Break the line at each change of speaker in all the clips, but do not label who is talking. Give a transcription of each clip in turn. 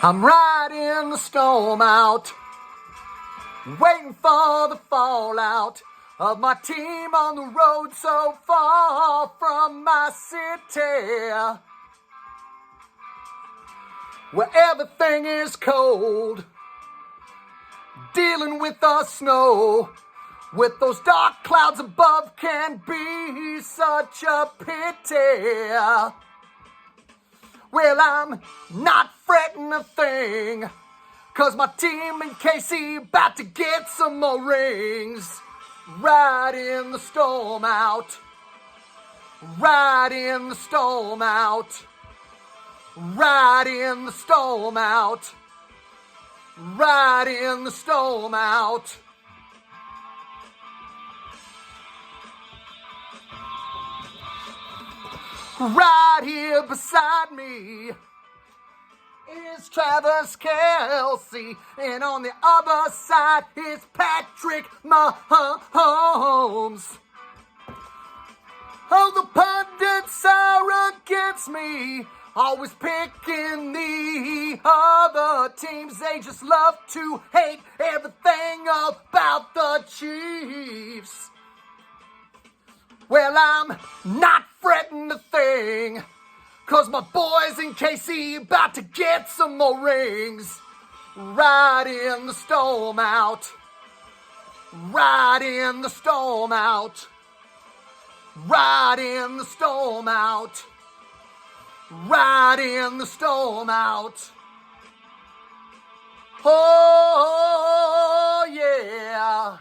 I'm riding the storm out, waiting for the fallout of my team on the road so far from my city, where everything is cold, dealing with the snow, with those dark clouds above can be such a pity. Well, I'm not fretting a thing, 'cause my team in KC about to get some more rings. Riding the storm out, riding the storm out, riding the storm out, riding the storm out. Right here beside me is Travis Kelce, and on the other side is Patrick Mahomes. Oh, the pundits are against me, always picking the other teams. They just love to hate everything about the Chiefs. Well, I'm not fretting a thing, 'cause my boys in KC about to get some more rings. Riding the storm out, riding the storm out, riding the storm out, riding the storm out. Oh, yeah.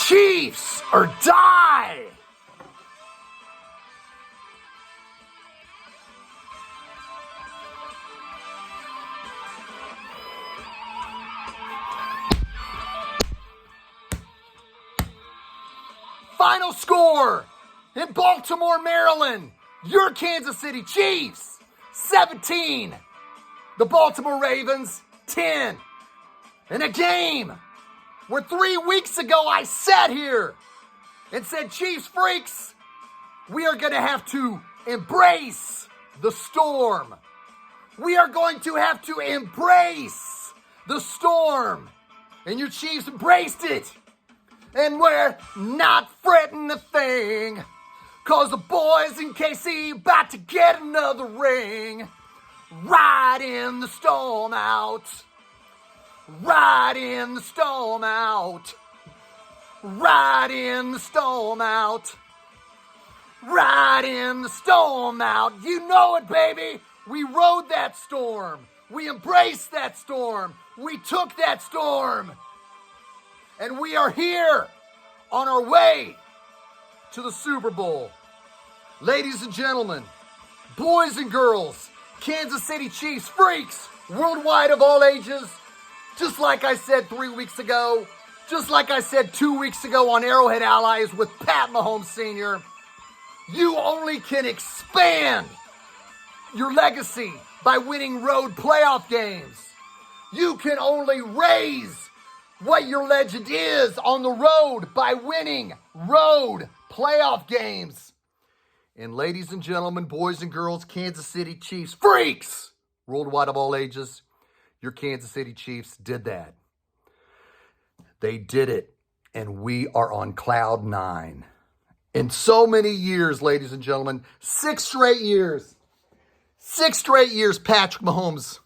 Chiefs or die! Final score in Baltimore, Maryland. Your Kansas City Chiefs, 17. The Baltimore Ravens, 10. In a game where 3 weeks ago I sat here and said, Chiefs freaks, we are going to have to embrace the storm. We are going to have to embrace the storm. And your Chiefs embraced it. And we're not fretting a thing, 'cause the boys in KC about to get another ring. Riding the storm out, riding the storm out, riding the storm out, riding the storm out. You know it, baby. We rode that storm. We embraced that storm. We took that storm. And we are here on our way to the Super Bowl. Ladies and gentlemen, boys and girls, Kansas City Chiefs freaks, worldwide of all ages, just like I said 3 weeks ago, just like I said 2 weeks ago on Arrowhead Allies with Pat Mahomes Sr., you only can expand your legacy by winning road playoff games. You can only raise what your legend is on the road by winning road playoff games. And ladies and gentlemen, boys and girls, Kansas City Chiefs freaks, worldwide of all ages, your Kansas City Chiefs did that. They did it, and we are on cloud 9. In so many years, ladies and gentlemen, 6 straight years, Patrick Mahomes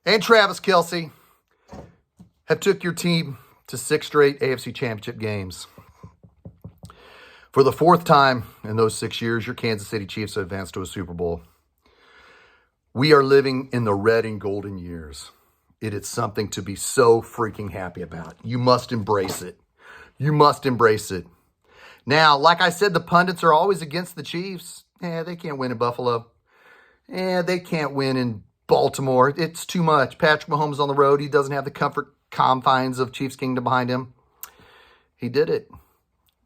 and Travis Kelce have took your team to 6 straight AFC Championship games. For the 4th time in those 6 years, your Kansas City Chiefs have advanced to a Super Bowl. We are living in the red and golden years. It is something to be so freaking happy about. You must embrace it. You must embrace it. Now, like I said, the pundits are always against the Chiefs. They can't win in Buffalo. They can't win in Baltimore. It's too much. Patrick Mahomes on the road. He doesn't have the comfort confines of Chiefs Kingdom behind him. He did it.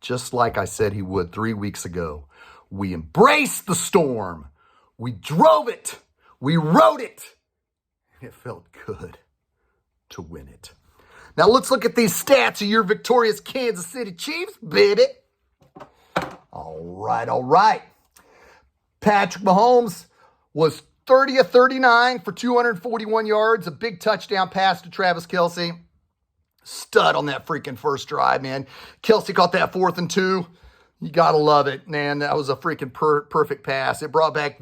Just like I said he would 3 weeks ago. We embraced the storm. We drove it. We rode it. It felt good to win it. Now let's look at these stats of your victorious Kansas City Chiefs, baby. All right. Patrick Mahomes was 30 of 39 for 241 yards, a big touchdown pass to Travis Kelce. Stud on that freaking first drive, man. Kelce caught that 4th and 2. You got to love it, man. That was a freaking perfect pass. It brought back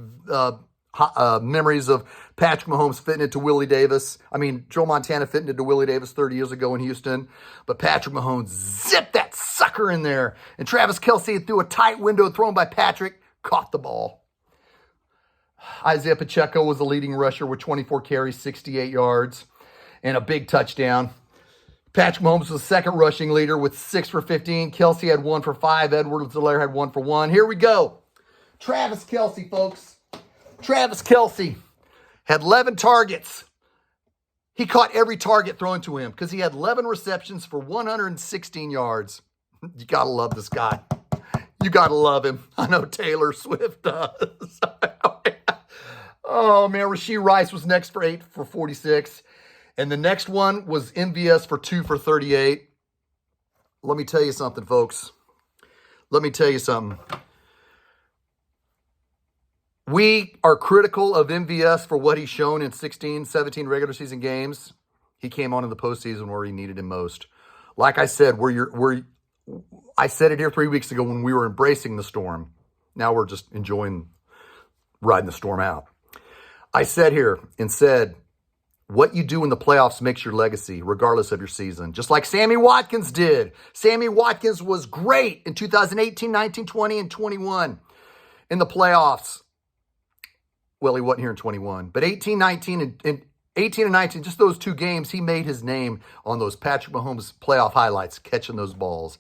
memories of Patrick Mahomes fitting into Willie Davis. I mean, Joe Montana fitting into Willie Davis 30 years ago in Houston. But Patrick Mahomes zipped that sucker in there. And Travis Kelce threw a tight window thrown by Patrick, caught the ball. Isaiah Pacheco was the leading rusher with 24 carries, 68 yards, and a big touchdown. Patrick Mahomes was the second rushing leader with 6 for 15. Kelce had 1 for 5. Edwards-Helaire had 1 for 1. Here we go. Travis Kelce, folks. Travis Kelce had 11 targets. He caught every target thrown to him because he had 11 receptions for 116 yards. You got to love this guy. You got to love him. I know Taylor Swift does. Oh, man. Rashee Rice was next for 8 for 46. And the next one was MVS for 2 for 38. Let me tell you something, folks. Let me tell you something. We are critical of MVS for what he's shown in 16, 17 regular season games. He came on in the postseason where he needed him most. Like I said, I said it here 3 weeks ago when we were embracing the storm. Now we're just enjoying riding the storm out. I sat here and said, what you do in the playoffs makes your legacy, regardless of your season. Just like Sammy Watkins did. Sammy Watkins was great in 2018, 19, 20, and 21 in the playoffs. Well, he wasn't here in 21. But 18, 19, and 18 and 19, just those 2 games, he made his name on those Patrick Mahomes playoff highlights, catching those balls.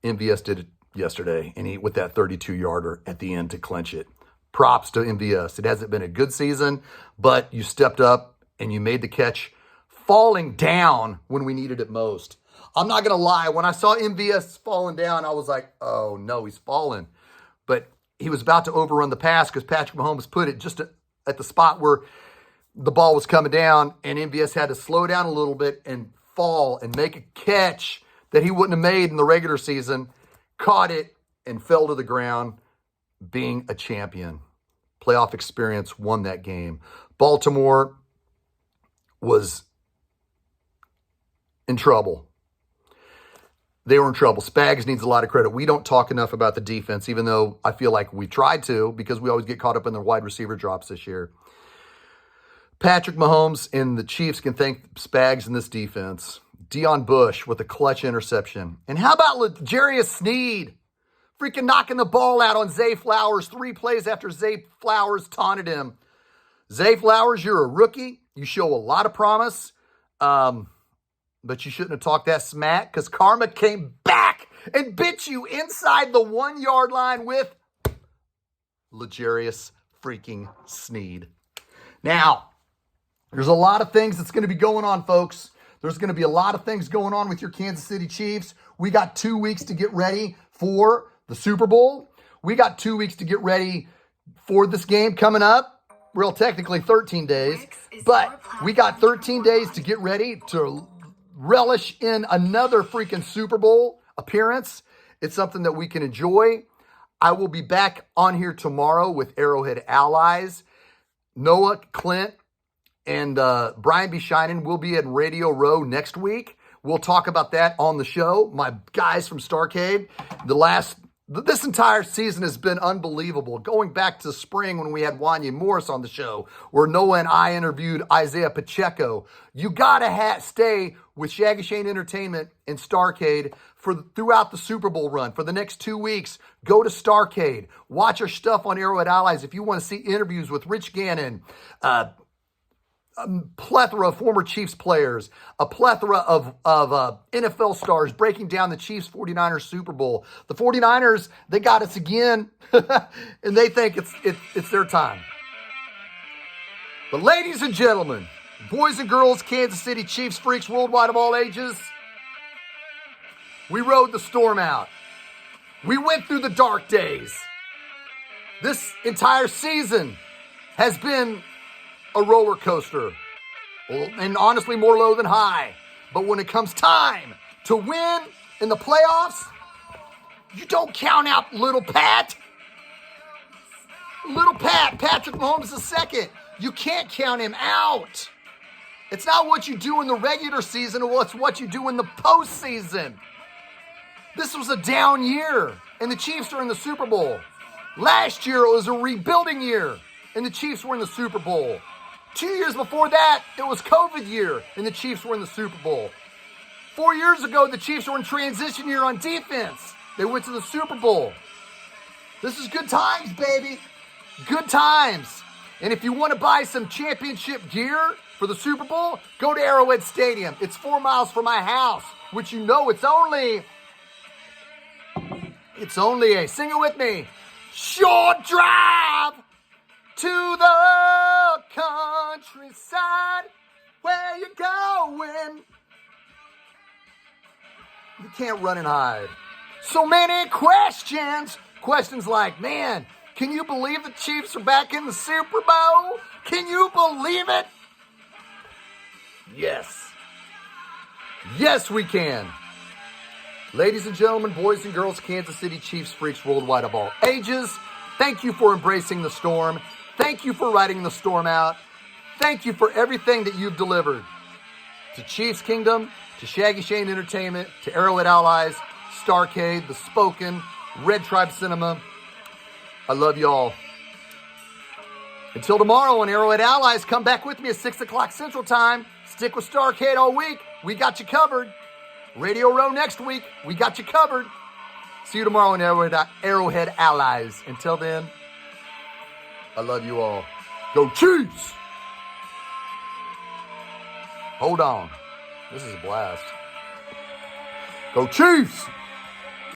MVS did it yesterday, and he with that 32-yarder at the end to clinch it. Props to MVS. It hasn't been a good season, but you stepped up and you made the catch falling down when we needed it most. I'm not going to lie. When I saw MVS falling down, I was like, oh, no, he's falling. But he was about to overrun the pass because Patrick Mahomes put it just at the spot where the ball was coming down, and MVS had to slow down a little bit and fall and make a catch that he wouldn't have made in the regular season, caught it, and fell to the ground, being a champion. Playoff experience, won that game. Baltimore was in trouble. They were in trouble. Spags needs a lot of credit. We don't talk enough about the defense, even though I feel like we tried to, because we always get caught up in the wide receiver drops this year. Patrick Mahomes and the Chiefs can thank Spags in this defense. Deion Bush with a clutch interception. And how about L'Jarius Sneed freaking knocking the ball out on Zay Flowers 3 plays after Zay Flowers taunted him. Zay Flowers, you're a rookie. You show a lot of promise, but you shouldn't have talked that smack because karma came back and bit you inside the 1-yard line with L'Jarius freaking Sneed. Now, there's a lot of things that's going to be going on, folks. There's going to be a lot of things going on with your Kansas City Chiefs. We got 2 weeks to get ready for the Super Bowl. We got 2 weeks to get ready for this game coming up. Real technically 13 days, but we got 13 days to get ready to relish in another freaking Super Bowl appearance. It's something that we can enjoy. I will be back on here tomorrow with Arrowhead Allies. Noah, Clint, and Brian B. Shinen will be at Radio Row next week. We'll talk about that on the show. My guys from Starcade, this entire season has been unbelievable. Going back to spring when we had Wanya Morris on the show, where Noah and I interviewed Isaiah Pacheco. You got to stay with Shaggyshane Entertainment and Starcade throughout the Super Bowl run. For the next 2 weeks, go to Starcade. Watch our stuff on Arrowhead Allies. If you want to see interviews with Rich Gannon, a plethora of former Chiefs players, a plethora of NFL stars breaking down the Chiefs 49ers Super Bowl. The 49ers, they got us again, and they think it's their time. But ladies and gentlemen, boys and girls, Kansas City Chiefs freaks worldwide of all ages, we rode the storm out. We went through the dark days. This entire season has been a roller coaster, and honestly more low than high. But when it comes time to win in the playoffs, you don't count out little Pat. Little Pat, Patrick Mahomes II. You can't count him out. It's not what you do in the regular season, it's what you do in the postseason. This was a down year, and the Chiefs are in the Super Bowl. Last year, it was a rebuilding year, and the Chiefs were in the Super Bowl. 2 years before that, it was COVID year, and the Chiefs were in the Super Bowl. 4 years ago, the Chiefs were in transition year on defense. They went to the Super Bowl. This is good times, baby. Good times. And if you want to buy some championship gear for the Super Bowl, go to Arrowhead Stadium. It's 4 miles from my house, which you know it's only a, sing it with me, short drive to the countryside where you're going. You can't run and hide. So many questions. Questions like, man, can you believe the Chiefs are back in the Super Bowl? Can you believe it? Yes. Yes, we can. Ladies and gentlemen, boys and girls, Kansas City Chiefs freaks worldwide of all ages, thank you for embracing the storm. Thank you for riding the storm out. Thank you for everything that you've delivered to Chiefs Kingdom, to Shaggyshane Entertainment, to Arrowhead Allies, Starcade, The Spoken, Red Tribe Cinema. I love y'all. Until tomorrow on Arrowhead Allies, come back with me at 6 o'clock Central Time. Stick with Starcade all week. We got you covered. Radio Row next week. We got you covered. See you tomorrow on Arrowhead Allies. Until then, I love you all. Go Chiefs! Hold on. This is a blast. Go Chiefs!